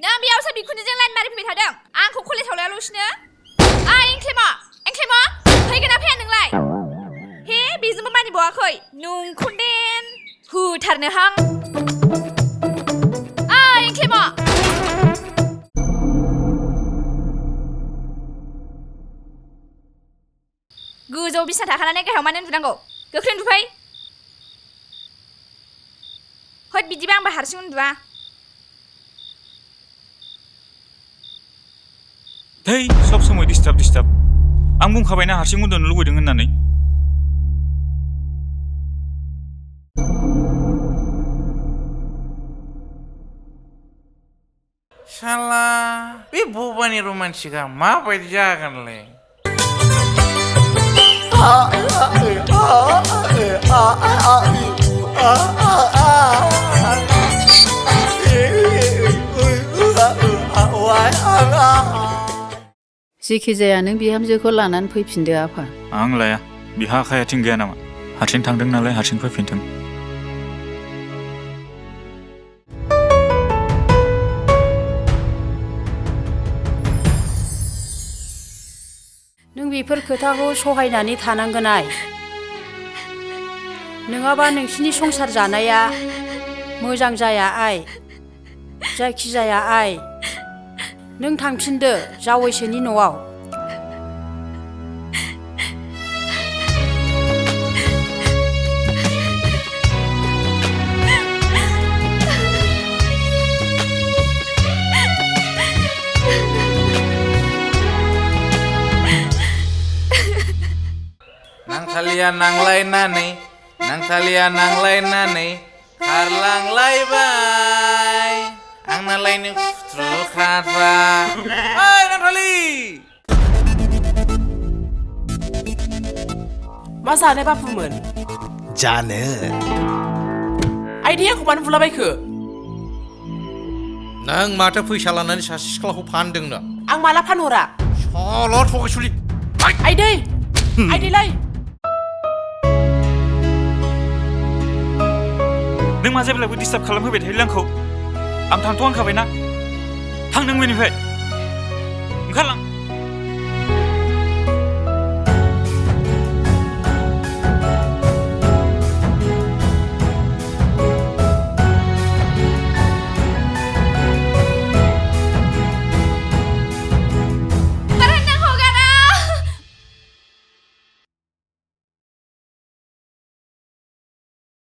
नों बेयावसो बिखुनजोजों लाइन मारि फैबाय थादों आंखौ कलेजाव लायालासिनो एंख्लेमा फैगोन ना फैया नोंलाय हे बेजोंबो मानिबावाखै नोंखौदेन होथारनोहां एंख्लेमा गोजौ बिसना थाखानानै गाहायाव मानो उन्दुनांगौ गोख्रै उन्दुफै होद बिदिबा आंबो हारसिं उन्दुआ धै सब समय डिस्टार्ब आं बुंखाबायना हारसिं उन्दुनो लुबैदों होननानै साला बे बबानि रमान्टिकआ माबायदि जागोनलै जेखि जाया नों बिहामजोखौ लानानै फैफिनदो आफा आं लाया बिहा आखाइ आथिं गैया नामा हारसिं थांदों नालाय हारसिं फैफिनथों नों बेफोर खोथाखौ सहायनानै थानांगोन आइ नङाबा नोंसिनि संसार जानाया मोजां जाया आइ जायखि जाया आइ नों थांफिनदो जावैसोनि न'आव नांलायनानै खारलांलायबाय आंनालायनो खुथ्रु खाथ्रा ओइ नांथालि मा जानाय बापुमोन जानो आइडियाखौ मानो बुलाबायखो नों माथो फैसा लानानै सासे सिख्लाखौ फानदोंनो आं माला फानहरा सल' थगायसुलि आइदैलाय नों मा जेब्लाबो डिस्टार्ब खालामफैबाय थायो आंखौ आं थांथ' होनखाबायना थां नों बेनिफ्राय ओंखारलां